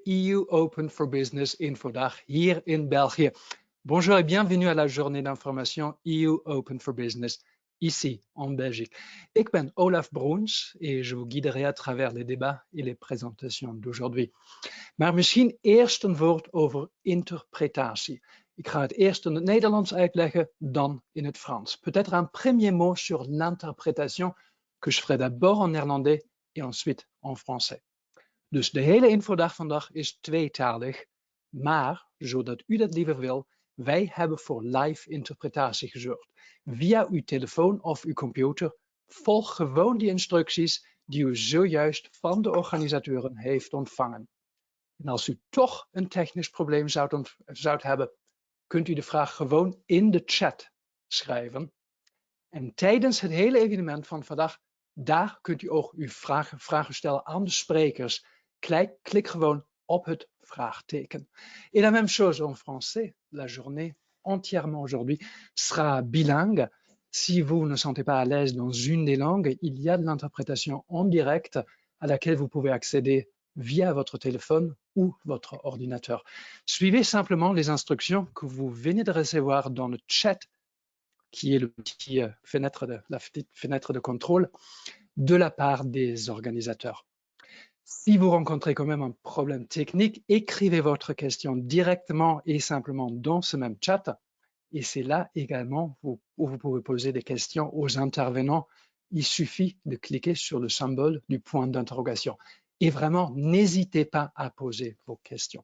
EU Open for Business Infodag hier in België. Bonjour et bienvenue à la journée d'information EU Open for Business ici en Belgique. Ik ben Olaf Broens et je vous guiderai à travers les débats et les présentations d'aujourd'hui. Maar misschien eerst een woord over interpretatie. Ik ga het eerst in het Nederlands uitleggen, dan in het Frans. Peut-être un premier mot sur l'interprétation que je ferai d'abord en néerlandais et ensuite en français. Dus de hele infodag vandaag is tweetalig, maar zodat u dat liever wil, wij hebben voor live interpretatie gezorgd. Via uw telefoon of uw computer, volg gewoon die instructies die u zojuist van de organisatoren heeft ontvangen. En als u toch een technisch probleem zou hebben, kunt u de vraag gewoon in de chat schrijven. En tijdens het hele evenement van vandaag, daar kunt u ook uw vragen stellen aan de sprekers. Klik gewoon op het vraagteken. Et la même chose en français, la journée entièrement aujourd'hui sera bilingue. Si vous ne sentez pas à l'aise dans une des langues, il y a de l'interprétation en direct à laquelle vous pouvez accéder via votre téléphone ou votre ordinateur. Suivez simplement les instructions que vous venez de recevoir dans le chat, qui est la petite fenêtre de contrôle de la part des organisateurs. Si vous rencontrez quand même un problème technique, écrivez votre question directement et simplement dans ce même chat. Et c'est là également où vous pouvez poser des questions aux intervenants. Il suffit de cliquer sur le symbole du point d'interrogation. Et vraiment, n'hésitez pas à poser vos questions.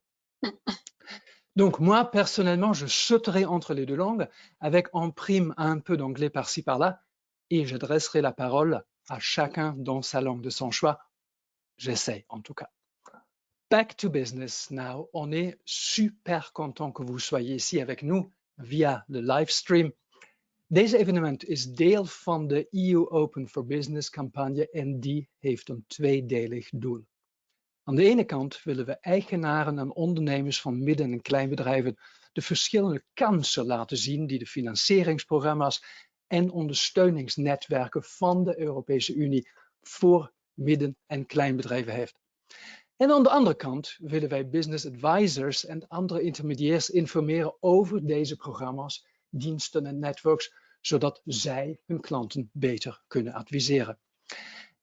Donc moi, personnellement, je sauterai entre les deux langues avec en prime un peu d'anglais par-ci par-là et j'adresserai la parole à chacun dans sa langue de son choix. J'essaie en tout cas. Back to business now. On est super content que vous soyez ici avec nous via le livestream. Deze evenement is deel van de EU Open for Business campagne en die heeft een tweedelig doel. Aan de ene kant willen we eigenaren en ondernemers van midden- en kleinbedrijven de verschillende kansen laten zien die de financieringsprogramma's en ondersteuningsnetwerken van de Europese Unie voor midden- en kleinbedrijven heeft. En aan de andere kant willen wij business advisors en andere intermediairs informeren over deze programma's, diensten en networks, zodat zij hun klanten beter kunnen adviseren.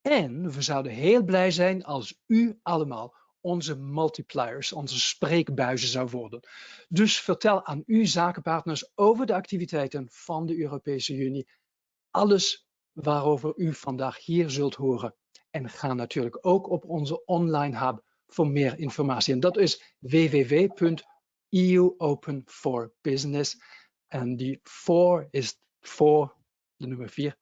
En we zouden heel blij zijn als u allemaal onze multipliers, onze spreekbuizen zou worden. Dus vertel aan uw zakenpartners over de activiteiten van de Europese Unie, alles waarover u vandaag hier zult horen. En ga natuurlijk ook op onze online hub voor meer informatie. En dat is www.euopen4business. En die 4 is voor de nummer 4,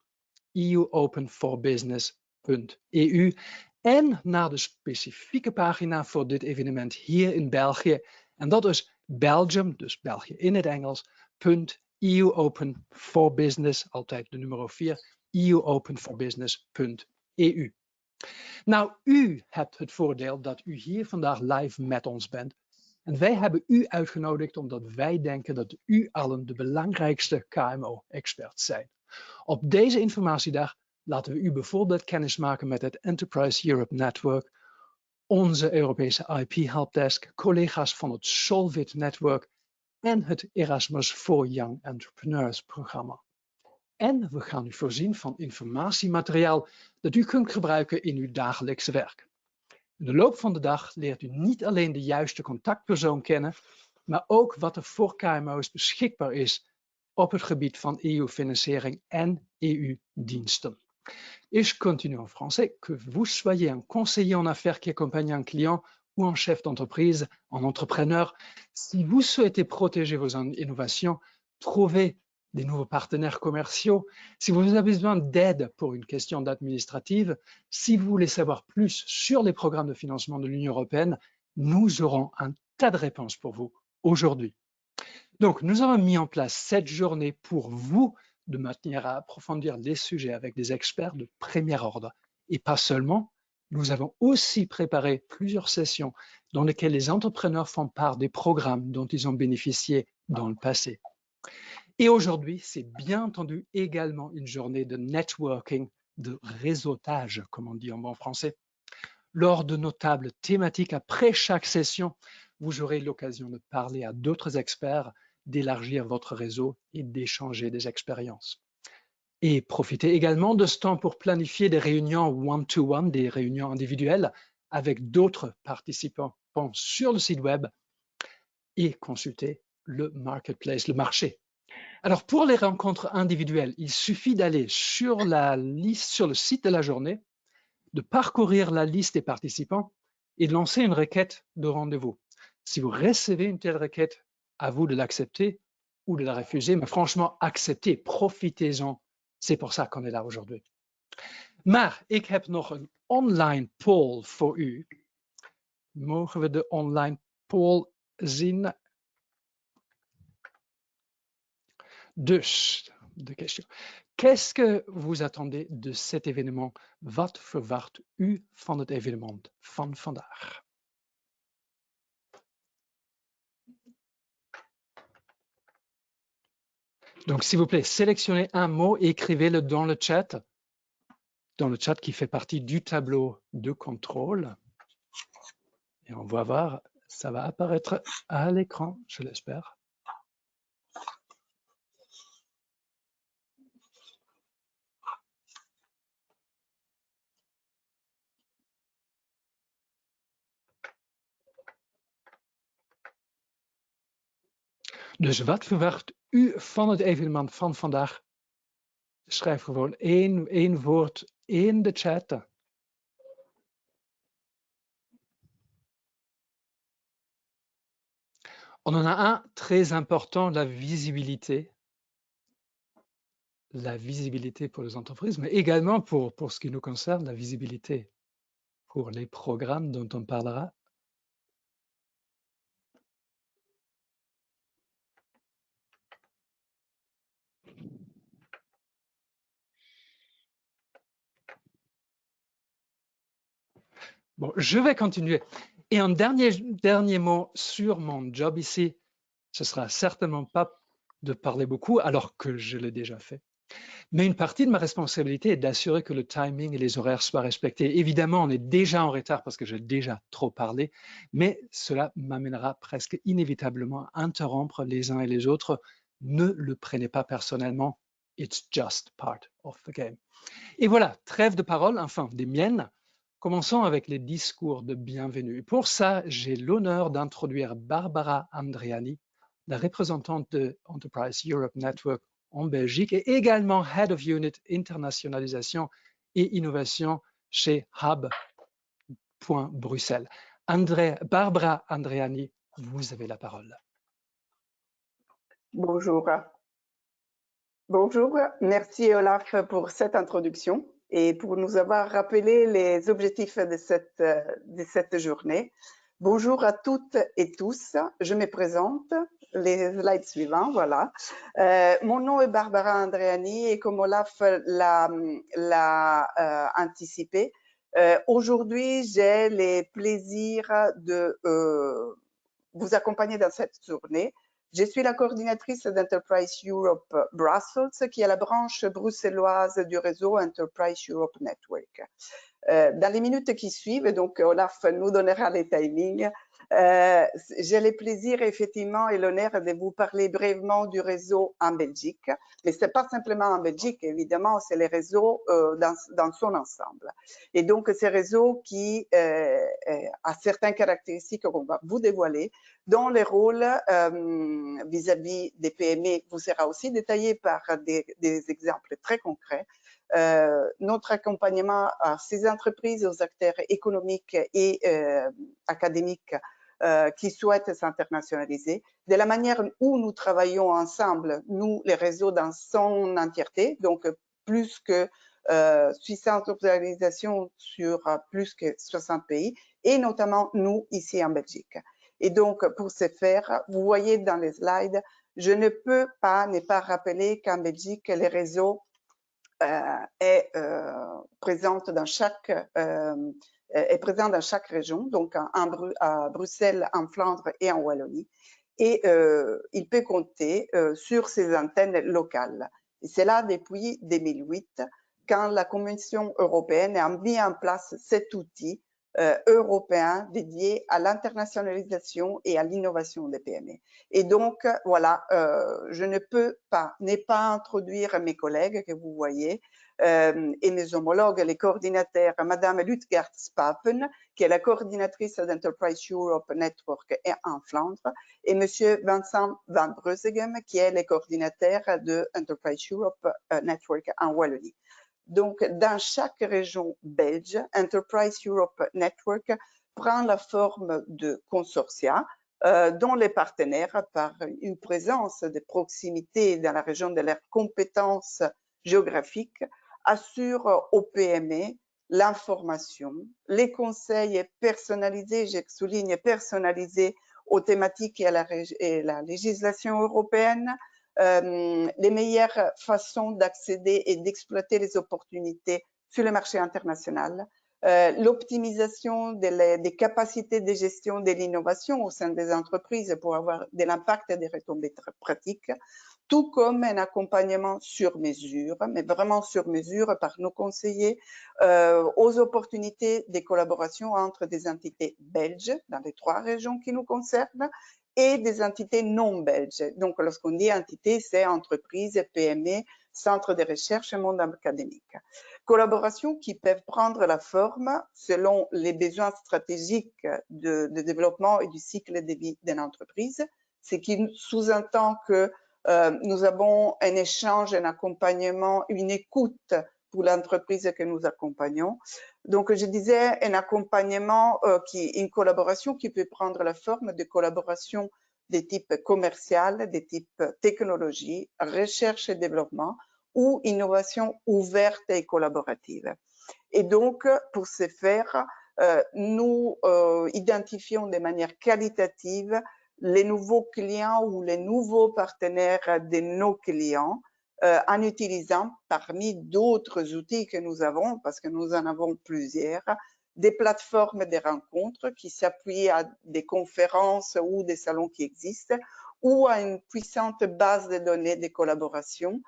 euopen4business.eu. En naar de specifieke pagina voor dit evenement hier in België. En dat is Belgium, dus België in het Engels, .euopen4business, altijd de nummer 4, euopen4business.eu. Nou, u hebt het voordeel dat u hier vandaag live met ons bent. En wij hebben u uitgenodigd omdat wij denken dat u allen de belangrijkste KMO-experts zijn. Op deze informatiedag laten we u bijvoorbeeld kennismaken met het Enterprise Europe Network, onze Europese IP Helpdesk, collega's van het Solvit Network en het Erasmus for Young Entrepreneurs programma. En we gaan u voorzien van informatiemateriaal dat u kunt gebruiken in uw dagelijkse werk. In de loop van de dag leert u niet alleen de juiste contactpersoon kennen, maar ook wat er voor KMO's beschikbaar is op het gebied van EU-financiering en EU-diensten. Et je continue en français, que vous soyez un conseiller en affaires qui accompagne un client ou un chef d'entreprise, un entrepreneur, si vous souhaitez protéger vos innovations, trouver des nouveaux partenaires commerciaux, si vous avez besoin d'aide pour une question d'administrative, si vous voulez savoir plus sur les programmes de financement de l'Union européenne, nous aurons un tas de réponses pour vous aujourd'hui. Donc, nous avons mis en place cette journée pour vous de manière à approfondir les sujets avec des experts de premier ordre. Et pas seulement, nous avons aussi préparé plusieurs sessions dans lesquelles les entrepreneurs font part des programmes dont ils ont bénéficié dans le passé. Et aujourd'hui, c'est bien entendu également une journée de networking, de réseautage, comme on dit en bon français. Lors de nos tables thématiques après chaque session, vous aurez l'occasion de parler à d'autres experts, d'élargir votre réseau et d'échanger des expériences. Et profitez également de ce temps pour planifier des réunions one-to-one, des réunions individuelles avec d'autres participants sur le site web et consulter le marketplace, le marché. Alors, pour les rencontres individuelles, il suffit d'aller sur la liste, sur le site de la journée, de parcourir la liste des participants et de lancer une requête de rendez-vous. Si vous recevez une telle requête, à vous de l'accepter ou de la refuser, mais franchement, acceptez, profitez-en. C'est pour ça qu'on est là aujourd'hui. Maar ik heb nog een online poll voor u. Mogen we de online poll zien? Dus, de question. Qu'est-ce que vous attendez de cet événement? Wat verwacht u van het evenement van vandaag? Donc, s'il vous plaît, sélectionnez un mot et écrivez-le dans le chat qui fait partie du tableau de contrôle. Et on va voir, ça va apparaître à l'écran, je l'espère. Dus wat verwacht u van het evenement van vandaag? Schrijf gewoon één woord in de chat. On en a un très important, la visibilité. La visibilité pour les entreprises, mais également pour ce qui nous concerne, la visibilité pour les programmes dont on parlera. Bon, je vais continuer. Et un dernier mot sur mon job ici, ce sera certainement pas de parler beaucoup, alors que je l'ai déjà fait. Mais une partie de ma responsabilité est d'assurer que le timing et les horaires soient respectés. Évidemment, on est déjà en retard parce que j'ai déjà trop parlé, mais cela m'amènera presque inévitablement à interrompre les uns et les autres. Ne le prenez pas personnellement. It's just part of the game. Et voilà, trêve de parole, enfin des miennes. Commençons avec les discours de bienvenue. Pour ça, j'ai l'honneur d'introduire Barbara Andreani, la représentante de Enterprise Europe Network en Belgique et également Head of Unit Internationalisation et Innovation chez Hub.Bruxelles. Barbara Andreani, vous avez la parole. Bonjour. Bonjour, merci Olaf pour cette introduction et pour nous avoir rappelé les objectifs de cette journée. Bonjour à toutes et tous, je me présente, les slides suivants, voilà. Mon nom est Barbara Andreani et comme Olaf l'a anticipé, aujourd'hui j'ai le plaisir de vous accompagner dans cette journée. Je suis la coordinatrice d'Enterprise Europe Brussels, qui est la branche bruxelloise du réseau Enterprise Europe Network. Dans les minutes qui suivent, donc Olaf nous donnera les timings, j'ai le plaisir effectivement et l'honneur de vous parler brièvement du réseau en Belgique, mais ce n'est pas simplement en Belgique, évidemment, c'est les réseaux dans son ensemble. Et donc, ces réseaux qui a certaines caractéristiques qu'on va vous dévoiler, dont le rôle vis-à-vis des PME vous sera aussi détaillé par des exemples très concrets. Notre accompagnement à ces entreprises, aux acteurs économiques et académiques qui souhaitent s'internationaliser, de la manière où nous travaillons ensemble, nous, les réseaux dans son entièreté, donc plus que 600 organisations sur plus que 60 pays, et notamment nous, ici en Belgique. Et donc, pour ce faire, vous voyez dans les slides, je ne peux pas ne pas rappeler qu'en Belgique, les réseaux est présent dans chaque région, donc à Bruxelles, en Flandre et en Wallonie, et il peut compter sur ses antennes locales. Et c'est là depuis 2008, quand la Commission européenne a mis en place cet outil européen dédié à l'internationalisation et à l'innovation des PME. Et donc, voilà, je ne peux pas ne pas introduire mes collègues que vous voyez et mes homologues, les coordinateurs, Madame Lutgert Spapen, qui est la coordinatrice d'Enterprise Europe Network en Flandre, et Monsieur Vincent Van Breusegem, qui est le coordinateur de Enterprise Europe Network en Wallonie. Donc, dans chaque région belge, Enterprise Europe Network prend la forme de consortia dont les partenaires, par une présence de proximité dans la région de leurs compétences géographiques, assurent aux PME l'information, les conseils personnalisés, je souligne personnalisés, aux thématiques et à la législation européenne, les meilleures façons d'accéder et d'exploiter les opportunités sur le marché international, l'optimisation des capacités de gestion de l'innovation au sein des entreprises pour avoir de l'impact et des retombées pratiques, tout comme un accompagnement sur mesure, mais vraiment sur mesure par nos conseillers, aux opportunités de collaboration entre des entités belges dans les 3 régions qui nous concernent et des entités non belges. Donc, lorsqu'on dit entité, c'est entreprise, PME, centre de recherche et monde académique. Collaborations qui peuvent prendre la forme selon les besoins stratégiques de développement et du cycle de vie d'une entreprise, ce qui sous-entend que nous avons un échange, un accompagnement, une écoute pour l'entreprise que nous accompagnons. Donc, je disais un accompagnement, une collaboration qui peut prendre la forme de collaboration des types commercial, des types technologie, recherche et développement ou innovation ouverte et collaborative. Et donc, pour ce faire, nous identifions de manière qualitative les nouveaux clients ou les nouveaux partenaires de nos clients en utilisant parmi d'autres outils que nous avons, parce que nous en avons plusieurs, des plateformes de rencontres qui s'appuient à des conférences ou des salons qui existent ou à une puissante base de données de collaboration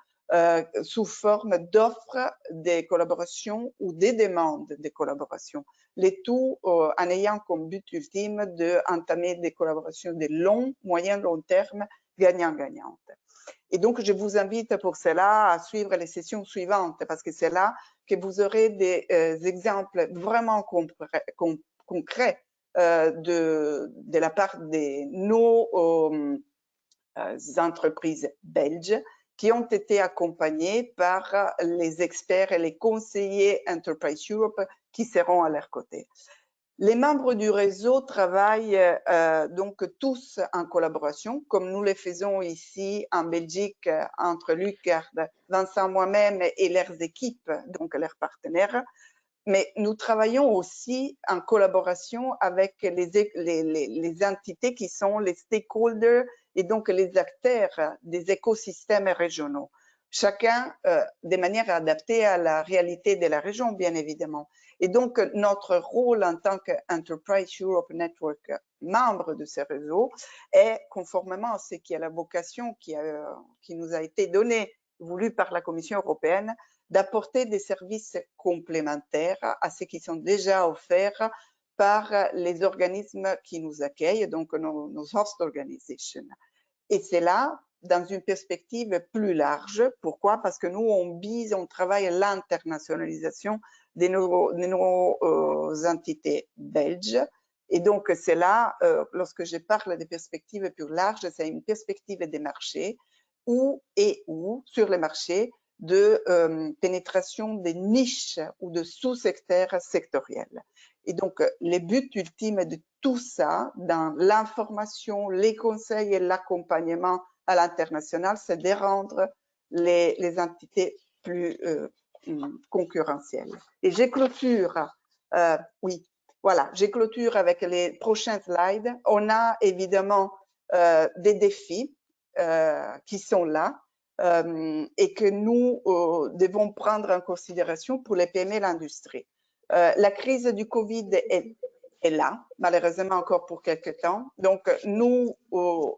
sous forme d'offres de collaboration ou des demandes de collaboration. Le tout en ayant comme but ultime d'entamer des collaborations de long, moyen, long terme, gagnant-gagnantes. Et donc, je vous invite pour cela à suivre les sessions suivantes parce que c'est là que vous aurez des exemples vraiment concrets de la part de nos entreprises belges qui ont été accompagnées par les experts et les conseillers Enterprise Europe qui seront à leur côté. Les membres du réseau travaillent donc tous en collaboration, comme nous le faisons ici en Belgique entre Lutgert, Vincent, moi-même et leurs équipes, donc leurs partenaires. Mais nous travaillons aussi en collaboration avec les entités qui sont les stakeholders et donc les acteurs des écosystèmes régionaux. Chacun de manière adaptée à la réalité de la région, bien évidemment. Et donc, notre rôle en tant qu'Enterprise Europe Network, membre de ce réseau, est, conformément à ce qui est la vocation qui nous a été donnée, voulue par la Commission européenne, d'apporter des services complémentaires à ceux qui sont déjà offerts par les organismes qui nous accueillent, donc nos host organizations. Et c'est là, dans une perspective plus large. Pourquoi? Parce que nous, on travaille à l'internationalisation de nos entités belges. Et donc, c'est là, lorsque je parle de perspectives plus larges, c'est une perspective des marchés où sur les marchés, de pénétration des niches ou de sous-secteurs sectoriels. Et donc, le but ultime de tout ça, dans l'information, les conseils et l'accompagnement à l'international, c'est de rendre les entités plus concurrentielles. Et j'ai clôture, oui, voilà, j'ai clôture avec les prochains slides. On a évidemment des défis qui sont là, et que nous devons prendre en considération pour les PME et l'industrie. La crise du Covid est là, malheureusement encore pour quelques temps. Donc, nous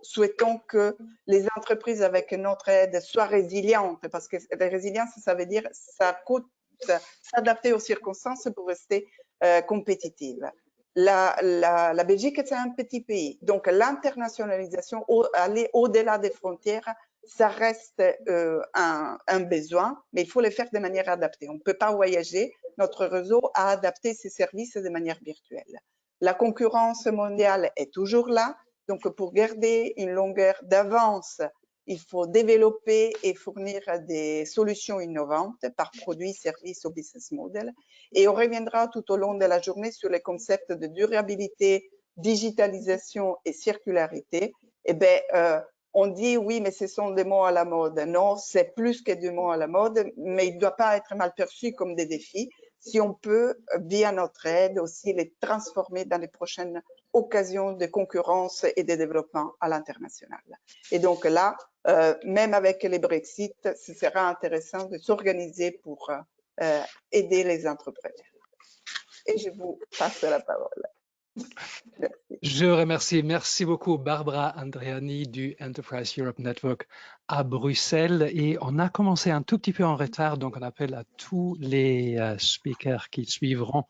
souhaitons que les entreprises avec notre aide soient résilientes, parce que la résilience, ça veut dire s'adapter aux circonstances pour rester compétitive. La Belgique, c'est un petit pays, donc l'internationalisation, aller au-delà des frontières, ça reste un besoin, mais il faut le faire de manière adaptée. On ne peut pas voyager, notre réseau a adapté ses services de manière virtuelle. La concurrence mondiale est toujours là, donc pour garder une longueur d'avance, il faut développer et fournir des solutions innovantes par produit, service ou business model. Et on reviendra tout au long de la journée sur les concepts de durabilité, digitalisation et circularité. Eh bien, on dit oui, mais ce sont des mots à la mode. Non, c'est plus que des mots à la mode, mais il ne doit pas être mal perçu comme des défis. Si on peut, via notre aide, aussi les transformer dans les prochaines occasions de concurrence et de développement à l'international. Et donc là, même avec les Brexit, ce sera intéressant de s'organiser pour aider les entrepreneurs. Et je vous passe la parole. Merci. Je remercie. Merci beaucoup Barbara Andreani du Enterprise Europe Network à Bruxelles. Et on a commencé un tout petit peu en retard, donc on appelle à tous les speakers qui suivront.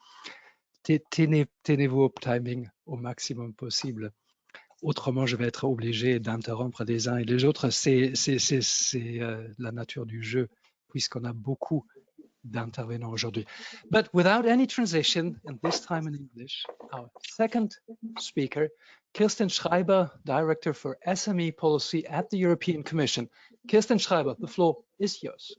Tenez-vous au timing au maximum possible. Autrement, je vais être obligé d'interrompre les uns et les autres. C'est la nature du jeu, puisqu'on a beaucoup d'intervenants aujourd'hui. But without any transition, and this time in English, our second speaker, Kirsten Schreiber, Director for SME Policy at the European Commission. Kirsten Schreiber, the floor is yours.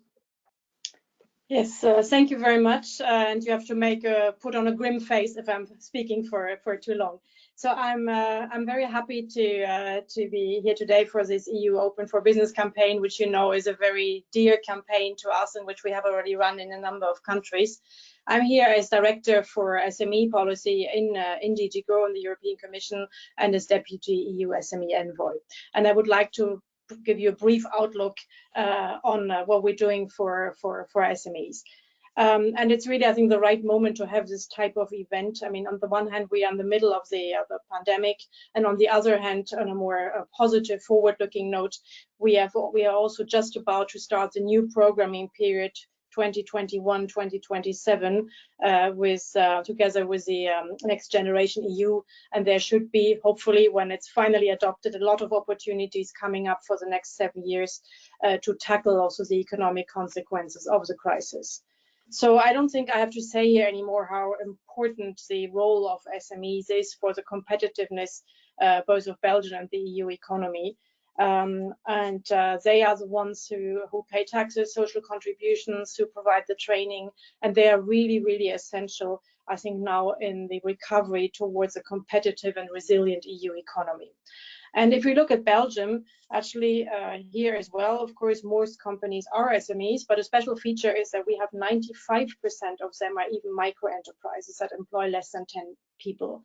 Yes, thank you very much. And you have to put on a grim face if I'm speaking for too long. So I'm very happy to be here today for this EU Open for Business campaign, which you know is a very dear campaign to us and which we have already run in a number of countries. I'm here as Director for SME Policy in DG GROW in the European Commission and as Deputy EU SME Envoy. And I would like to give you a brief outlook on what we're doing for SMEs. And it's really, I think, the right moment to have this type of event. I mean, on the one hand, we are in the middle of the pandemic, and on the other hand, on a more positive, forward-looking note, we are also just about to start the new programming period 2021-2027 together with the Next Generation EU, and there should be, hopefully, when it's finally adopted, a lot of opportunities coming up for the next 7 years to tackle also the economic consequences of the crisis. So I don't think I have to say here anymore how important the role of SMEs is for the competitiveness both of Belgium and the EU economy. They are the ones who pay taxes, social contributions, who provide the training, and they are really, really essential, I think, now in the recovery towards a competitive and resilient EU economy. And if we look at Belgium, actually here as well, of course, most companies are SMEs, but a special feature is that we have 95% of them are even micro enterprises that employ less than 10 people.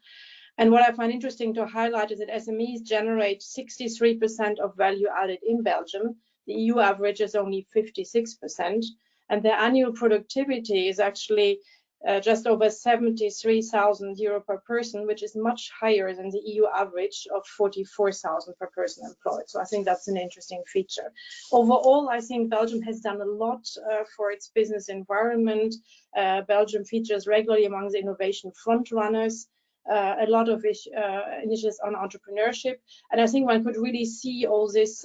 And what I find interesting to highlight is that SMEs generate 63% of value added in Belgium. The EU average is only 56%, and their annual productivity is actually just over 73,000 euro per person, which is much higher than the EU average of 44,000 per person employed. So I think that's an interesting feature. Overall, I think Belgium has done a lot for its business environment. Belgium features regularly among the innovation front runners. A lot of initiatives on entrepreneurship, and I think one could really see all this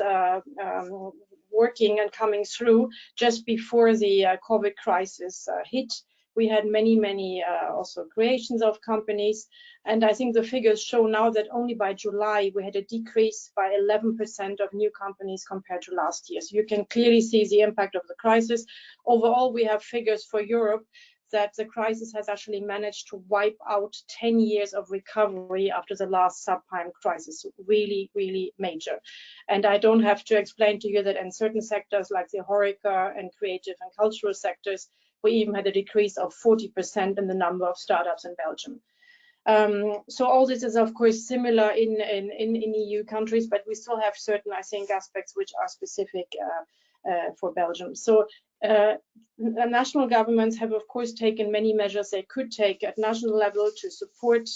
working and coming through just before the COVID crisis hit. We had many also creations of companies, and I think the figures show now that only by July we had a decrease by 11% of new companies compared to last year. So you can clearly see the impact of the crisis. Overall, we have figures for Europe that the crisis has actually managed to wipe out 10 years of recovery after the last subprime crisis. Really, really major. And I don't have to explain to you that in certain sectors like the HoReCa and creative and cultural sectors, we even had a decrease of 40% in the number of startups in Belgium. So all this is, of course, similar in EU countries, but we still have certain, I think, aspects which are specific for Belgium. So the national governments have, of course, taken many measures they could take at national level to support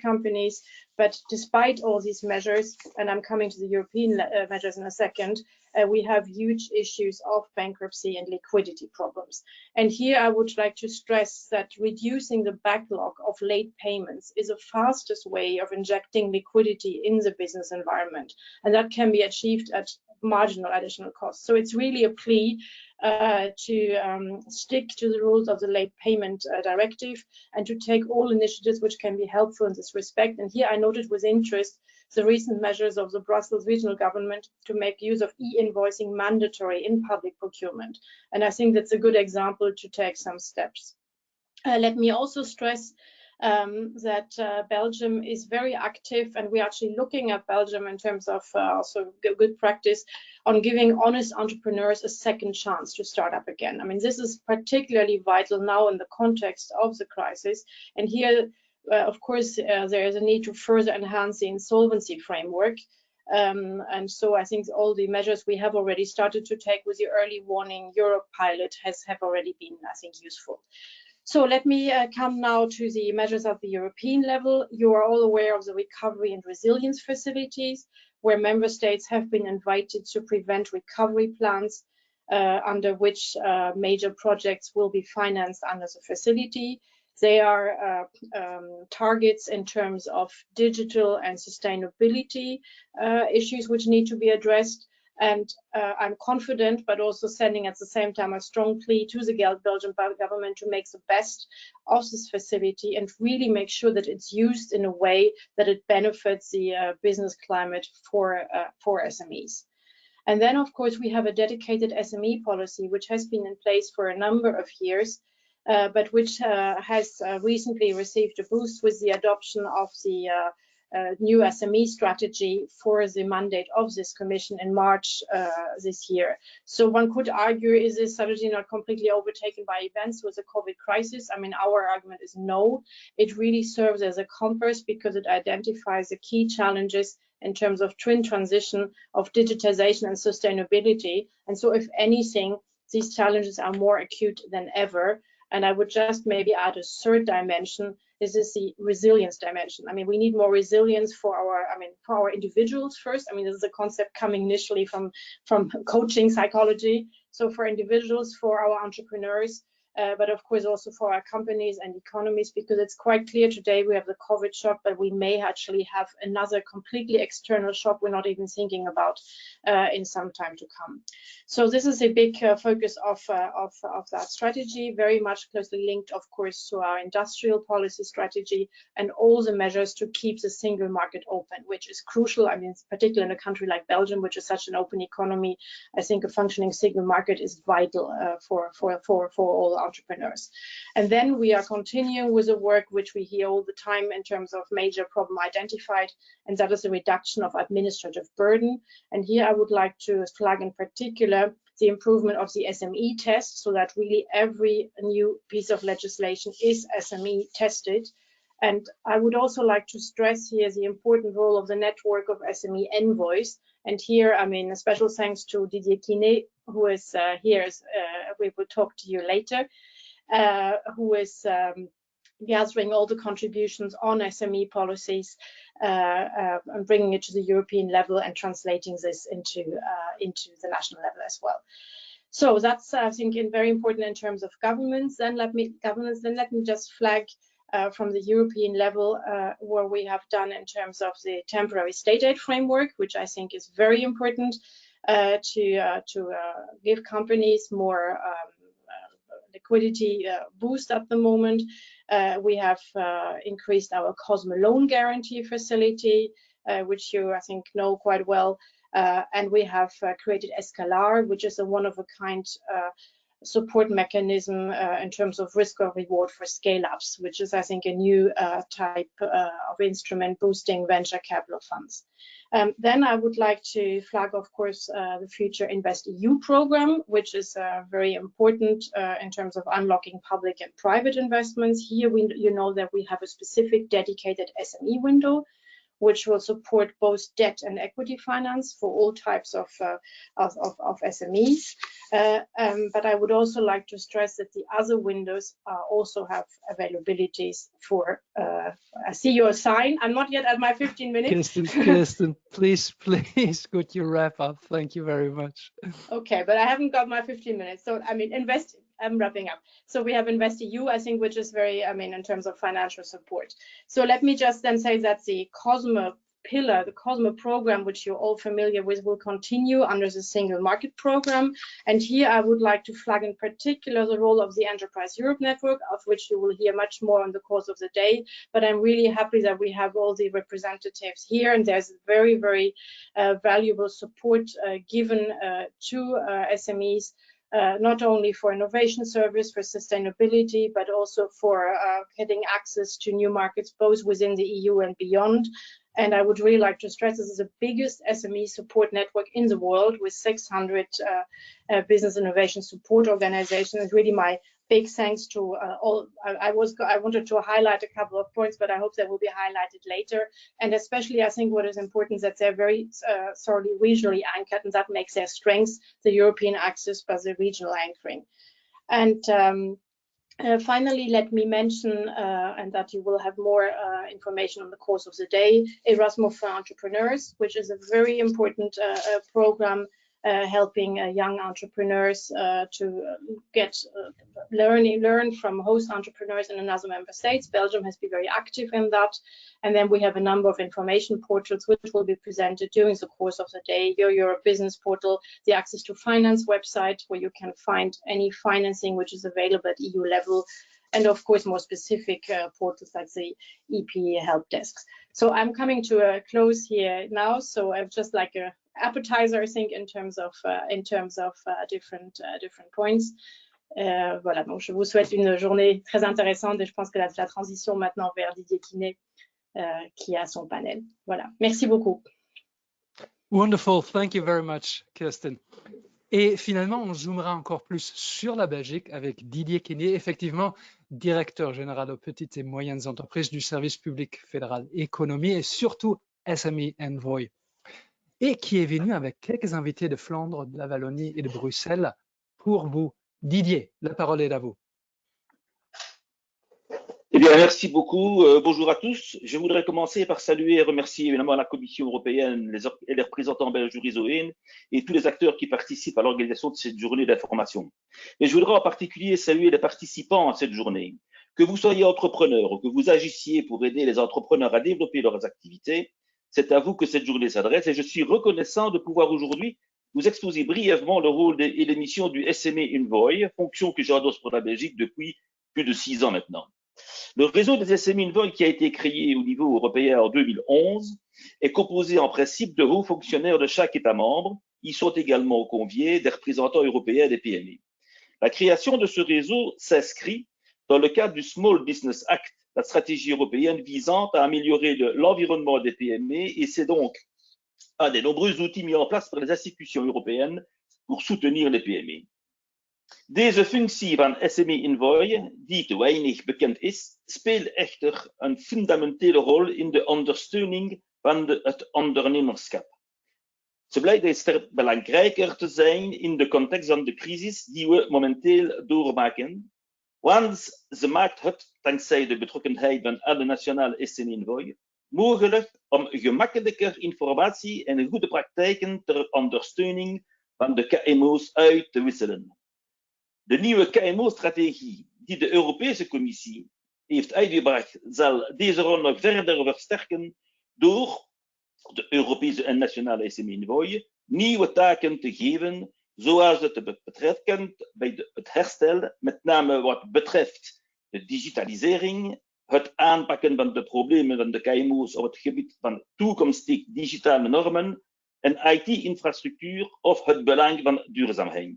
companies. But despite all these measures, and I'm coming to the European measures in a second, we have huge issues of bankruptcy and liquidity problems. And here I would like to stress that reducing the backlog of late payments is the fastest way of injecting liquidity in the business environment. And that can be achieved at marginal additional costs. So it's really a plea to stick to the rules of the late payment directive and to take all initiatives which can be helpful in this respect. And here I noted with interest the recent measures of the Brussels regional government to make use of e-invoicing mandatory in public procurement. And I think that's a good example to take some steps. Let me also stress that Belgium is very active, and we're actually looking at Belgium in terms of also good practice on giving honest entrepreneurs a second chance to start up again. I mean, this is particularly vital now in the context of the crisis. And here, of course, there is a need to further enhance the insolvency framework. And so I think all the measures we have already started to take with the early warning Europe pilot have already been, I think, useful. So let me come now to the measures at the European level. You are all aware of the recovery and resilience facilities, where member states have been invited to prevent recovery plans under which major projects will be financed under the facility. They are targets in terms of digital and sustainability issues which need to be addressed. And I'm confident, but also sending at the same time a strong plea to the Belgian government to make the best of this facility and really make sure that it's used in a way that it benefits the business climate for SMEs. And then, of course, we have a dedicated SME policy, which has been in place for a number of years, but which has recently received a boost with the adoption of the new SME strategy for the mandate of this commission in March this year. So one could argue, is this strategy not completely overtaken by events with the COVID crisis? I mean, our argument is no. It really serves as a compass because it identifies the key challenges in terms of twin transition of digitization and sustainability. And so if anything, these challenges are more acute than ever. And I would just maybe add a third dimension. This is the resilience dimension. I mean, we need more resilience for our individuals first. I mean, this is a concept coming initially from coaching psychology. So for individuals, for our entrepreneurs, but of course also for our companies and economies, because it's quite clear today we have the COVID shock, but we may actually have another completely external shock we're not even thinking about in some time to come. So this is a big focus of that strategy, very much closely linked, of course, to our industrial policy strategy and all the measures to keep the single market open, which is crucial. I mean, particularly in a country like Belgium, which is such an open economy, I think a functioning single market is vital for all entrepreneurs. And then we are continuing with the work which we hear all the time in terms of major problem identified, and that is the reduction of administrative burden. And here I would like to flag in particular the improvement of the SME test, so that really every new piece of legislation is SME tested. And I would also like to stress here the important role of the network of SME envoys. And here, I mean, a special thanks to Didier Quinet, who is here. We will talk to you later, who is gathering all the contributions on SME policies and bringing it to the European level and translating this into the national level as well. So that's, I think, very important in terms of governance. Then let me just flag from the European level what we have done in terms of the temporary state aid framework, which I think is very important to give companies more liquidity boost at the moment. We have increased our COSME loan guarantee facility, which you, I think, know quite well. And we have created Escalar, which is a one-of-a-kind support mechanism in terms of risk or reward for scale-ups, which is, I think, a new type of instrument boosting venture capital funds. Then I would like to flag, of course, the future InvestEU program, which is very important in terms of unlocking public and private investments. Here, you know that we have a specific dedicated SME window, which will support both debt and equity finance for all types of SMEs. But I would also like to stress that the other windows also have availabilities for, I see your sign. I'm not yet at my 15 minutes. Kirsten, please, could you wrap up? Thank you very much. Okay, but I haven't got my 15 minutes. So, I mean, I'm wrapping up. So we have InvestEU, I think, which is very, I mean, in terms of financial support. So let me just then say that the COSME pillar, the COSME program, which you're all familiar with, will continue under the single market program. And here I would like to flag in particular the role of the Enterprise Europe Network, of which you will hear much more in the course of the day. But I'm really happy that we have all the representatives here, and there's very, very valuable support given to SMEs, not only for innovation service, for sustainability, but also for getting access to new markets, both within the EU and beyond. And I would really like to stress this is the biggest SME support network in the world with 600 business innovation support organizations. It's really my big thanks to all. I wanted to highlight a couple of points, but I hope they will be highlighted later. And especially, I think what is important is that they're very thoroughly regionally anchored, and that makes their strengths the European access by the regional anchoring. And finally, let me mention, and that you will have more information on the course of the day, Erasmus for Entrepreneurs, which is a very important program helping young entrepreneurs to get learn from host entrepreneurs in another member states. Belgium has been very active in that. And then we have a number of information portals which will be presented during the course of the day. Your Europe Business Portal, the Access to Finance website, where you can find any financing which is available at EU level, and of course more specific portals like the EP help desks. So I'm coming to a close here now. So I've just like a appetizer, I think, in terms of different points. Voilà, donc je vous souhaite une journée très intéressante et je pense que la transition maintenant vers Didier Quinet qui a son panel. Voilà, merci beaucoup. Wonderful, thank you very much, Kirsten. Et finalement, on zoomera encore plus sur la Belgique avec Didier Quinet, effectivement directeur général aux petites et moyennes entreprises du service public fédéral économie et surtout SME Envoy, et qui est venu avec quelques invités de Flandre, de la Wallonie et de Bruxelles pour vous. Didier, la parole est à vous. Eh bien, merci beaucoup. Bonjour à tous. Je voudrais commencer par saluer et remercier évidemment la Commission européenne et les représentants belges Urizoen et tous les acteurs qui participent à l'organisation de cette journée d'information. Et je voudrais en particulier saluer les participants à cette journée. Que vous soyez entrepreneur ou que vous agissiez pour aider les entrepreneurs à développer leurs activités, c'est à vous que cette journée s'adresse et je suis reconnaissant de pouvoir aujourd'hui vous exposer brièvement le rôle et les missions du SME Envoy, fonction que j'endosse pour la Belgique depuis plus de 6 ans maintenant. Le réseau des SME Envoy, qui a été créé au niveau européen en 2011, est composé en principe de hauts fonctionnaires de chaque État membre. Ils sont également conviés des représentants européens des PME. La création de ce réseau s'inscrit dans le cadre du Small Business Act, la stratégie européenne visant à améliorer l'environnement des PME, et c'est donc un des nombreux outils mis en place par les institutions européennes pour soutenir les PME. Deze functie van SME Envoy, die te weinig bekend is, speelt echter een fundamentele rol in de ondersteuning van het ondernemerschap. Ze blijkt steeds belangrijker te zijn in de context van de crisis die we momenteel doormaken, want ze maakt het, dankzij de betrokkenheid van alle nationale SME Envoy, mogelijk om gemakkelijker informatie en goede praktijken ter ondersteuning van de KMO's uit te wisselen. De nieuwe KMO-strategie die de Europese Commissie heeft uitgebracht, zal deze rol nog verder versterken door de Europese en nationale SME Envoy nieuwe taken te geven, zoals het betreft bij het herstel, met name wat betreft de digitalisering, het aanpakken van de problemen van de KMO's op het gebied van toekomstig digitale normen en IT-infrastructuur of het belang van duurzaamheid.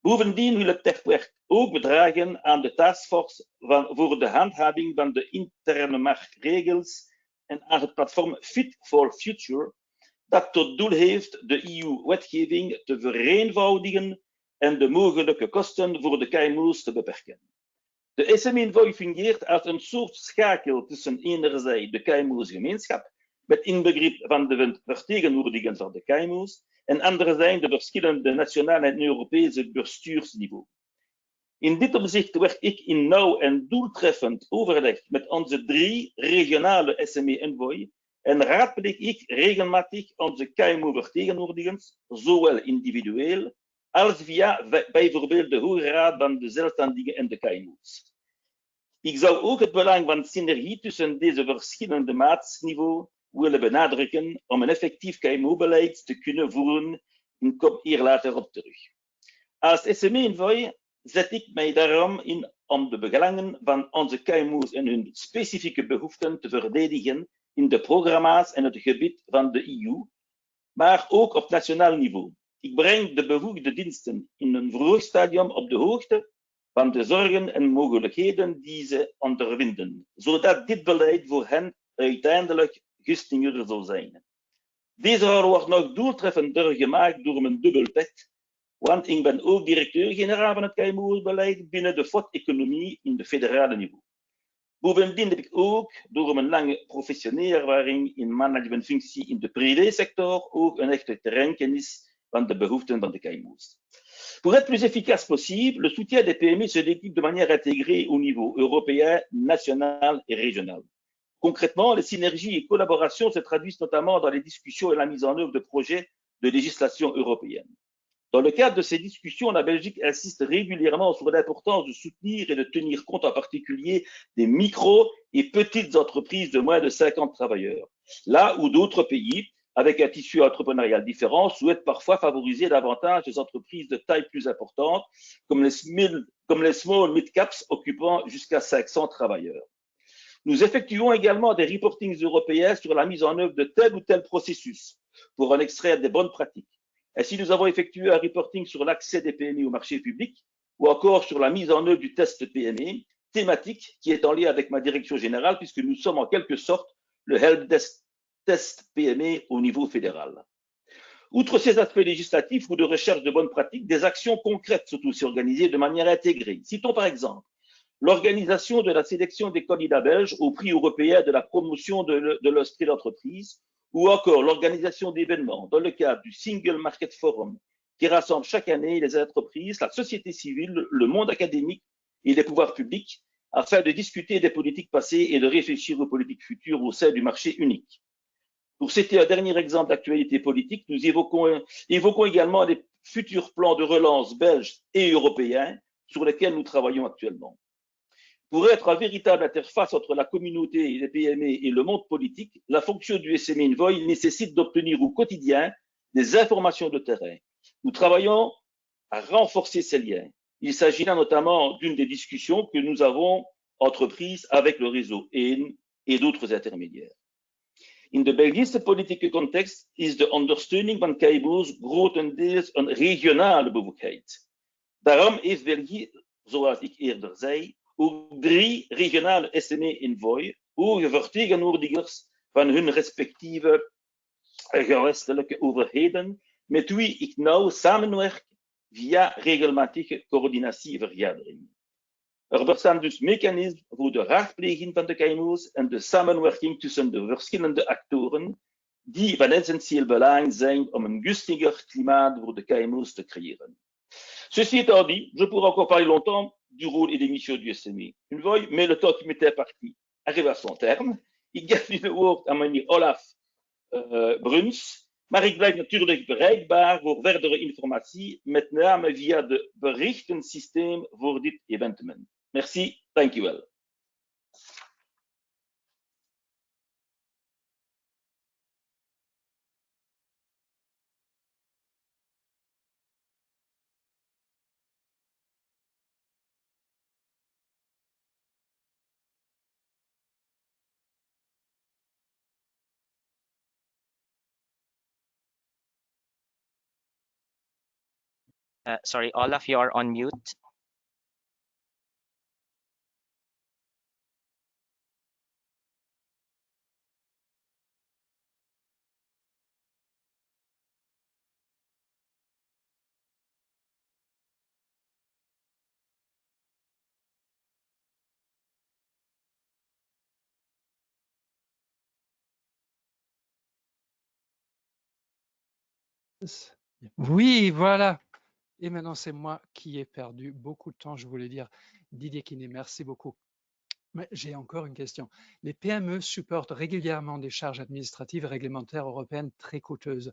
Bovendien wil het TechWork ook bedragen aan de taskforce voor de handhaving van de interne marktregels en aan het platform Fit for Future, dat tot doel heeft de EU-wetgeving te vereenvoudigen en de mogelijke kosten voor de KMO's te beperken. De SME Envoy fungeert als een soort schakel tussen enerzijds de KMO's gemeenschap met inbegrip van de vertegenwoordigers van de KMO's, en andere zijn de verschillende nationale en Europese bestuursniveau. In dit opzicht werk ik in nauw en doeltreffend overleg met onze 3 regionale SME-envoy en raadpleeg ik regelmatig onze KMO-vertegenwoordigers, zowel individueel als via bijvoorbeeld de Hoge Raad van de Zelfstandigen en de KMO's. Ik zou ook het belang van synergie tussen deze verschillende maatsniveaus willen benadrukken om een effectief KMO-beleid te kunnen voeren. Ik kom hier later op terug. Als SME-envoy zet ik mij daarom in om de belangen van onze KMO's en hun specifieke behoeften te verdedigen in de programma's en het gebied van de EU, maar ook op nationaal niveau. Ik breng de bevoegde diensten in een vroeg stadium op de hoogte van de zorgen en mogelijkheden die ze ondervinden, zodat dit beleid voor hen uiteindelijk gunstiger zal zijn. Deze rol wordt nog doeltreffender gemaakt door mijn dubbelpet, want ik ben ook directeur-generaal van het KMO-beleid binnen de FOD-economie in de federale niveau. Bovendien heb ik ook door mijn lange professionele ervaring in managementfunctie in de privésector ook een echte terreinkennis van de behoeften van de KMO's. Pour être plus efficace possible, le soutien des PME se décline de manière intégrée au niveau européen, national et régional. Concrètement, les synergies et collaborations se traduisent notamment dans les discussions et la mise en œuvre de projets de législation européenne. Dans le cadre de ces discussions, la Belgique insiste régulièrement sur l'importance de soutenir et de tenir compte en particulier des micro et petites entreprises de moins de 50 travailleurs, là où d'autres pays, avec un tissu entrepreneurial différent, souhaitent parfois favoriser davantage les entreprises de taille plus importante, comme les small mid-caps occupant jusqu'à 500 travailleurs. Nous effectuons également des reportings européens sur la mise en œuvre de tel ou tel processus pour en extraire des bonnes pratiques. Ainsi, nous avons effectué un reporting sur l'accès des PME au marché public ou encore sur la mise en œuvre du test PME, thématique qui est en lien avec ma direction générale puisque nous sommes en quelque sorte le help test PME au niveau fédéral. Outre ces aspects législatifs ou de recherche de bonnes pratiques, des actions concrètes sont aussi organisées de manière intégrée. Citons par exemple l'organisation de la sélection des candidats belges au prix européen de la promotion de l'esprit d'entreprise, ou encore l'organisation d'événements dans le cadre du Single Market Forum, qui rassemble chaque année les entreprises, la société civile, le monde académique et les pouvoirs publics, afin de discuter des politiques passées et de réfléchir aux politiques futures au sein du marché unique. Pour citer un dernier exemple d'actualité politique, nous évoquons également les futurs plans de relance belges et européens sur lesquels nous travaillons actuellement. Pour être une véritable interface entre la communauté et les PME et le monde politique, la fonction du SME Envoy nécessite d'obtenir au quotidien des informations de terrain. Nous travaillons à renforcer ces liens. Il s'agit là notamment d'une des discussions que nous avons entreprises avec le réseau EEN et d'autres intermédiaires. In de Belgische politieke context is de ondersteuning van KMO's grotendeels een regionale bevoegdheid. Daarom heeft België, zoals ik eerder zei, ook 3 regionale SME-envoy, hoge vertegenwoordigers van hun respectieve gewestelijke overheden, met wie ik nauw samenwerk via regelmatige coördinatievergaderingen. Er bestaan dus mechanismen voor de raadpleging van de KMO's en de samenwerking tussen de verschillende actoren die van essentieel belang zijn om een gunstiger klimaat voor de KMO's te creëren. Ceci étant dit, je pourrais encore parler longtemps du rôle et des missions du SME Envoy, mais le temps qui m'était imparti arrive à son terme. Ik geef nu het woord aan meneer Olaf Bruns, maar ik blijf natuurlijk bereikbaar voor verdere informatie, met name via de berichtensysteem voor dit evenement. Merci, dankjewel. Sorry, Olaf, you are on mute. Oui, voilà. Et maintenant, c'est moi qui ai perdu beaucoup de temps, je voulais dire. Didier Quinet, merci beaucoup. Mais j'ai encore une question. Les PME supportent régulièrement des charges administratives et réglementaires européennes très coûteuses.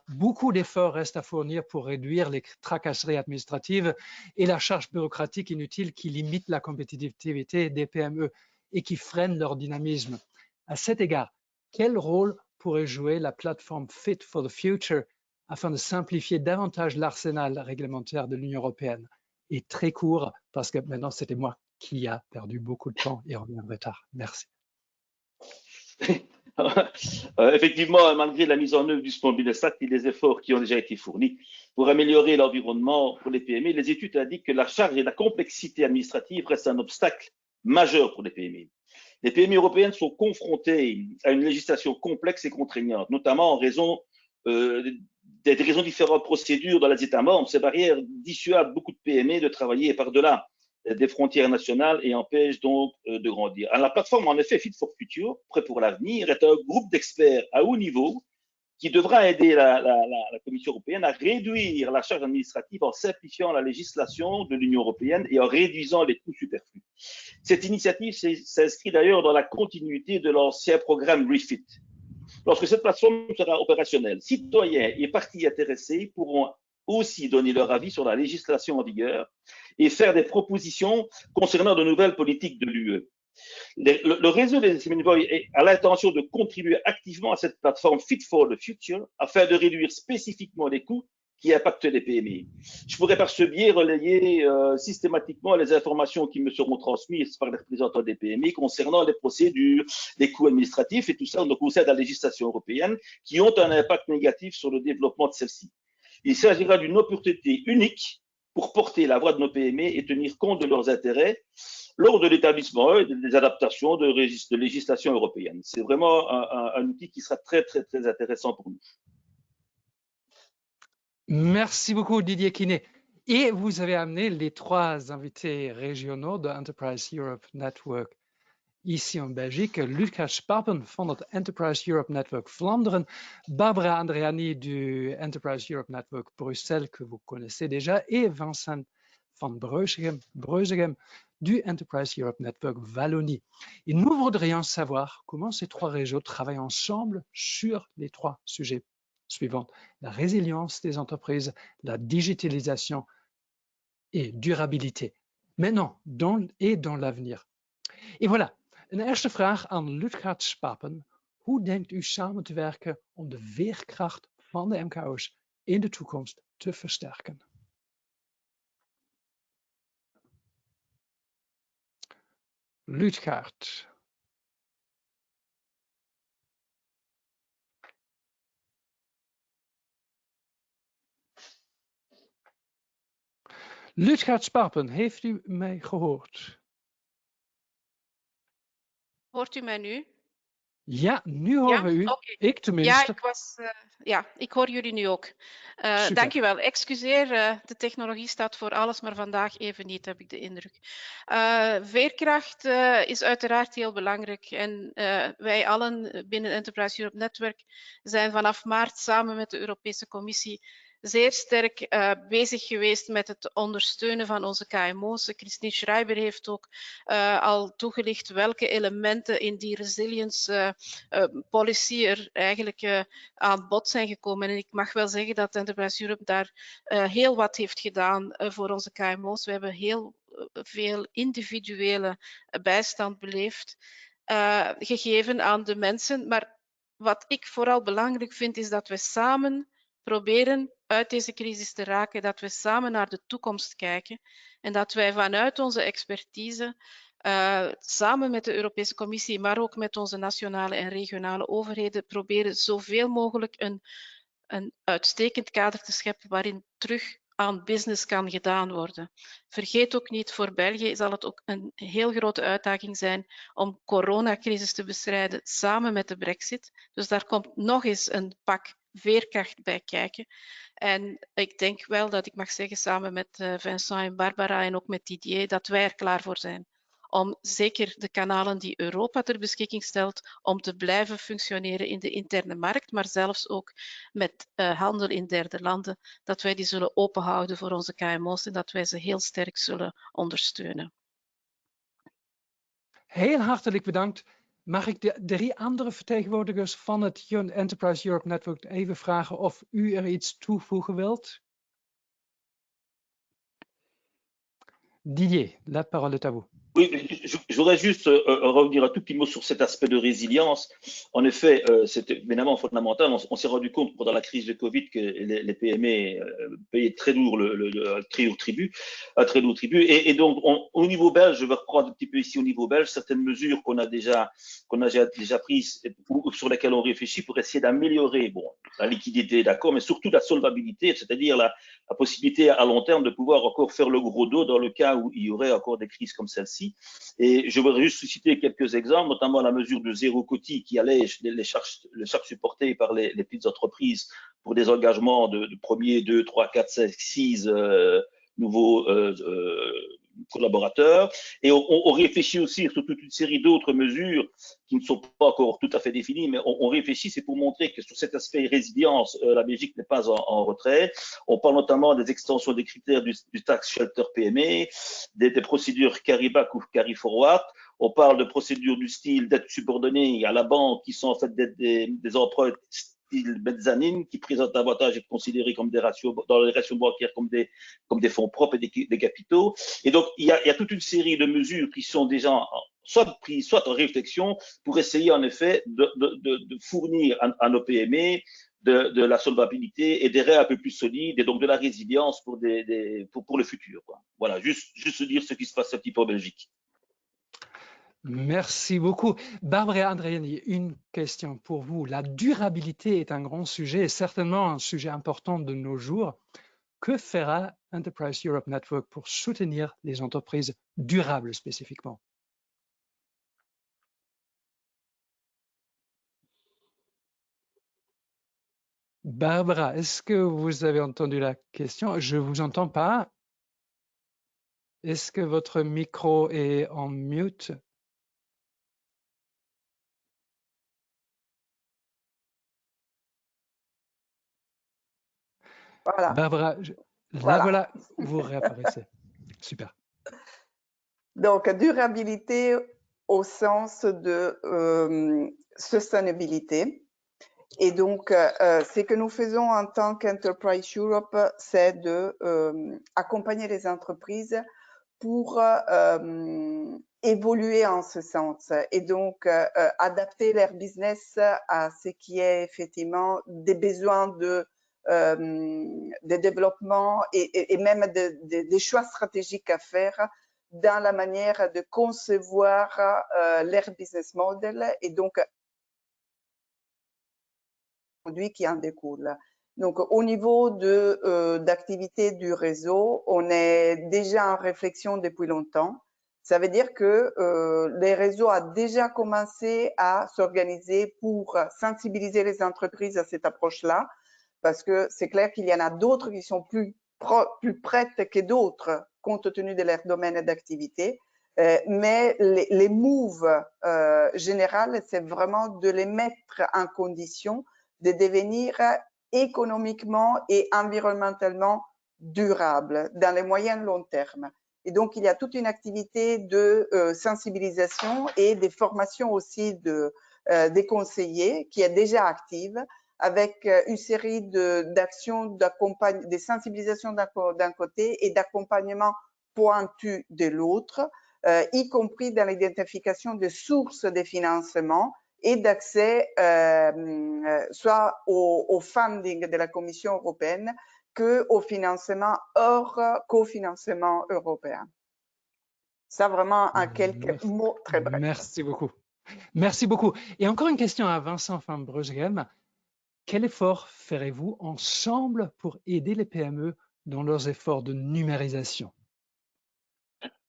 Beaucoup d'efforts restent à fournir pour réduire les tracasseries administratives et la charge bureaucratique inutile qui limite la compétitivité des PME et qui freine leur dynamisme. À cet égard, quel rôle pourrait jouer la plateforme Fit for the Future afin de simplifier davantage l'arsenal réglementaire de l'Union européenne? Et très court, parce que maintenant c'était moi qui a perdu beaucoup de temps et revient en retard. Merci. Effectivement, malgré la mise en œuvre du Small Business Act et les efforts qui ont déjà été fournis pour améliorer l'environnement pour les PME, les études indiquent que la charge et la complexité administrative restent un obstacle majeur pour les PME. Les PME européennes sont confrontées à une législation complexe et contraignante, notamment en raison des raisons de différentes procédures dans les États membres. Ces barrières dissuadent beaucoup de PME de travailler par-delà des frontières nationales et empêchent donc de grandir. Alors, la plateforme, en effet, Fit for Future, prêt pour l'avenir, est un groupe d'experts à haut niveau qui devra aider la Commission européenne à réduire la charge administrative en simplifiant la législation de l'Union européenne et en réduisant les coûts superflus. Cette initiative s'inscrit d'ailleurs dans la continuité de l'ancien programme REFIT. Lorsque cette plateforme sera opérationnelle, citoyens et parties intéressées pourront aussi donner leur avis sur la législation en vigueur et faire des propositions concernant de nouvelles politiques de l'UE. Le réseau des Seminvoy a l'intention de contribuer activement à cette plateforme Fit for the Future afin de réduire spécifiquement les coûts qui impactent les PME. Je pourrais par ce biais relayer systématiquement les informations qui me seront transmises par les représentants des PME concernant les procédures, les coûts administratifs et tout ça au sein de la législation européenne qui ont un impact négatif sur le développement de celle-ci. Il s'agira d'une opportunité unique pour porter la voix de nos PME et tenir compte de leurs intérêts lors de l'établissement et des adaptations de législation européenne. C'est vraiment un outil qui sera très, très, très intéressant pour nous. Merci beaucoup, Didier Quinet. Et vous avez amené les 3 invités régionaux de Enterprise Europe Network ici en Belgique. Lucas Spapen van het Enterprise Europe Network Vlaanderen, Barbara Andreani du Enterprise Europe Network Bruxelles, que vous connaissez déjà, et Vincent van Breuzegem du Enterprise Europe Network Wallonie. Et nous voudrions savoir comment ces 3 réseaux travaillent ensemble sur les 3 sujets suivants: la résilience des entreprises, la digitalisation et durabilité, maintenant dans l'avenir. Et voilà, een eerste vraag aan Lucas Spapen. Hoe denkt u samen te werken om de veerkracht van de MKO's in de toekomst te versterken? Lucas. Lucas Spapen, heeft u mij gehoord? Hoort u mij nu? Ja, nu horen we u. Okay. Ik tenminste. Ik hoor jullie nu ook. Dank u wel. Excuseer, de technologie staat voor alles, maar vandaag even niet, heb ik de indruk. Veerkracht is uiteraard heel belangrijk. En wij allen binnen Enterprise Europe Network zijn vanaf maart samen met de Europese Commissie zeer sterk bezig geweest met het ondersteunen van onze KMO's. Christine Schreiber heeft ook al toegelicht welke elementen in die resilience policy er eigenlijk aan bod zijn gekomen. En ik mag wel zeggen dat Enterprise Europe daar heel wat heeft gedaan voor onze KMO's. We hebben heel veel individuele bijstand beleefd, gegeven aan de mensen. Maar wat ik vooral belangrijk vind, is dat we samen proberen uit deze crisis te raken, dat we samen naar de toekomst kijken en dat wij vanuit onze expertise samen met de Europese Commissie, maar ook met onze nationale en regionale overheden proberen zoveel mogelijk een uitstekend kader te scheppen waarin terug aan business kan gedaan worden. Vergeet ook niet, voor België zal het ook een heel grote uitdaging zijn om de coronacrisis te bestrijden samen met de Brexit. Dus daar komt nog eens een pak veerkracht bij kijken. En ik denk wel dat ik mag zeggen, samen met Vincent en Barbara en ook met Didier, dat wij er klaar voor zijn om zeker de kanalen die Europa ter beschikking stelt, om te blijven functioneren in de interne markt, maar zelfs ook met handel in derde landen, dat wij die zullen openhouden voor onze KMO's en dat wij ze heel sterk zullen ondersteunen. Heel hartelijk bedankt. Mag ik de 3 andere vertegenwoordigers van het Enterprise Europe Network even vragen of u er iets toevoegen wilt? Didier, la parole est à vous. Oui, je voudrais juste revenir un tout petit mot sur cet aspect de résilience. En effet, c'est évidemment fondamental. On s'est rendu compte pendant la crise de Covid que les PME payaient très lourd un très lourd tribut. Et donc, au niveau belge, je vais reprendre un petit peu ici au niveau belge, certaines mesures qu'on a déjà prises ou sur lesquelles on réfléchit pour essayer d'améliorer, bon, la liquidité, d'accord, mais surtout la solvabilité, c'est-à-dire la possibilité à long terme de pouvoir encore faire le gros dos dans le cas où il y aurait encore des crises comme celle-ci. Et je voudrais juste citer quelques exemples, notamment la mesure de zéro quotie qui allège les charges supportées par les petites entreprises pour des engagements de 1er, 2, 3, 4, 5, 6 nouveaux collaborateurs. Et on réfléchit aussi sur toute une série d'autres mesures qui ne sont pas encore tout à fait définies, mais on réfléchit, c'est pour montrer que sur cet aspect résilience, la Belgique n'est pas en retrait. On parle notamment des extensions des critères du tax shelter PME, des procédures carry back ou carry forward. On parle de procédures du style dette subordonnée à la banque qui sont en fait des emprunts style mezzanine qui présentent davantage être considérés comme des ratios dans les ratios bancaires comme des fonds propres et des capitaux. Et donc il y a toute une série de mesures qui sont déjà soit prises, soit en réflexion pour essayer en effet de fournir à nos PME de la solvabilité et des raies un peu plus solides et donc de la résilience pour le futur, quoi. Voilà, juste dire ce qui se passe un petit peu en Belgique. Merci beaucoup. Barbara Andreani, une question pour vous. La durabilité est un grand sujet et certainement un sujet important de nos jours. Que fera Enterprise Europe Network pour soutenir les entreprises durables spécifiquement? Barbara, est-ce que vous avez entendu la question? Je ne vous entends pas. Est-ce que votre micro est en mute? Voilà. Barbara, voilà, vous réapparaissez. Super. Donc, durabilité au sens de sustainabilité. Et donc, ce que nous faisons en tant qu'Enterprise Europe, c'est de accompagner les entreprises pour évoluer en ce sens et donc adapter leur business à ce qui est effectivement des besoins de développement et même des choix stratégiques à faire dans la manière de concevoir leur business model et donc produits qui en découlent. Donc, au niveau d'activité du réseau, on est déjà en réflexion depuis longtemps. Ça veut dire que les réseaux ont déjà commencé à s'organiser pour sensibiliser les entreprises à cette approche-là, parce que c'est clair qu'il y en a d'autres qui sont plus prêtes que d'autres, compte tenu de leur domaine d'activité. Mais les moves générales, c'est vraiment de les mettre en condition de devenir économiquement et environnementalement durables dans les moyens long terme. Et donc, il y a toute une activité de sensibilisation et des formations aussi des conseillers qui est déjà active avec une série d'actions de sensibilisation d'un côté et d'accompagnement pointu de l'autre, y compris dans l'identification des sources de financement et d'accès soit au funding de la Commission européenne qu'au financement hors cofinancement européen. Ça vraiment en quelques mots très brefs. Merci beaucoup. Merci beaucoup. Et encore une question à Vincent van Breusghem. Quel effort ferez-vous ensemble pour aider les PME dans leurs efforts de numérisation?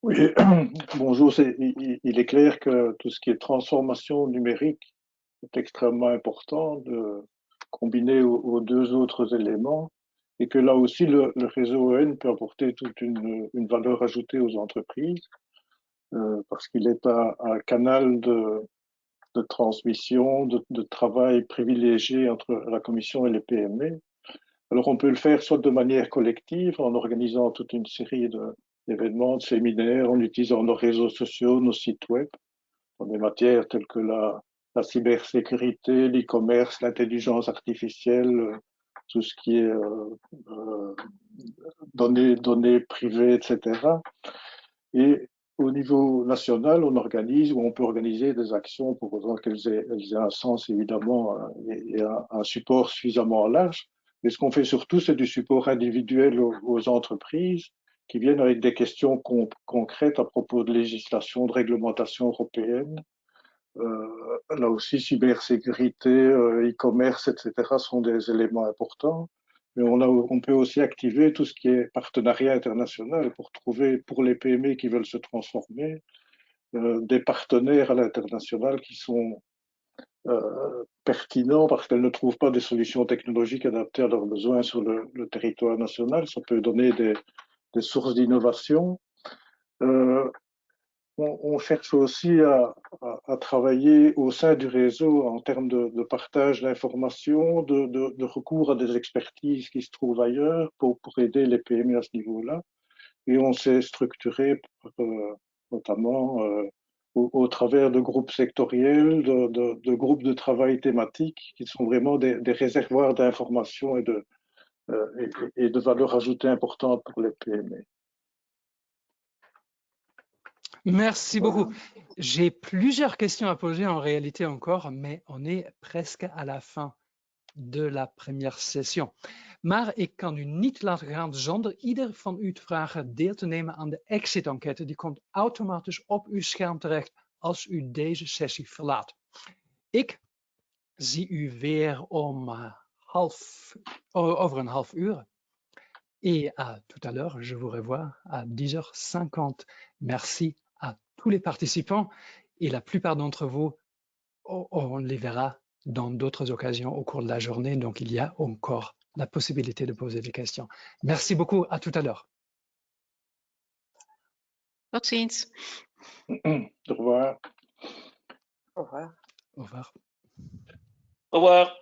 Oui, bonjour. Il est clair que tout ce qui est transformation numérique est extrêmement important de combiner aux deux autres éléments et que là aussi le réseau EN peut apporter toute une valeur ajoutée aux entreprises. parce qu'il est un canal de transmission, de travail privilégié entre la Commission et les PME. Alors, on peut le faire soit de manière collective, en organisant toute une série d'événements, de séminaires, en utilisant nos réseaux sociaux, nos sites web, dans des matières telles que la cybersécurité, l'e-commerce, l'intelligence artificielle, tout ce qui est données privées, etc. Et au niveau national, on organise ou on peut organiser des actions pour autant qu'elles aient un sens évidemment et un support suffisamment large. Mais ce qu'on fait surtout, c'est du support individuel aux entreprises qui viennent avec des questions concrètes à propos de législation, de réglementation européenne. Là aussi, cybersécurité, e-commerce, etc. sont des éléments importants. Mais on peut aussi activer tout ce qui est partenariat international pour trouver, pour les PME qui veulent se transformer, des partenaires à l'international qui sont pertinents parce qu'elles ne trouvent pas des solutions technologiques adaptées à leurs besoins sur le territoire national. Ça peut donner des sources d'innovation. On cherche aussi à travailler au sein du réseau en termes de partage d'informations, de recours à des expertises qui se trouvent ailleurs pour aider les PME à ce niveau-là. Et on s'est structuré notamment au travers de groupes sectoriels, de groupes de travail thématiques qui sont vraiment des réservoirs d'informations et de valeur ajoutée importante pour les PME. Merci beaucoup. J'ai plusieurs questions à poser en réalité encore, mais on est presque à la fin de la première session. Maar ik kan u niet laten gaan zonder ieder van u te vragen deel te nemen aan de exit-enquête. Die komt automatisch op uw scherm terecht als u deze sessie verlaat. Ik zie u weer om over een half uur. Et tout à l'heure, je vous revois à 10h50. Merci à tous les participants et la plupart d'entre vous, on les verra dans d'autres occasions au cours de la journée. Donc, il y a encore la possibilité de poser des questions. Merci beaucoup. À tout à l'heure. Tot ziens. Au revoir. Au revoir. Au revoir. Au revoir.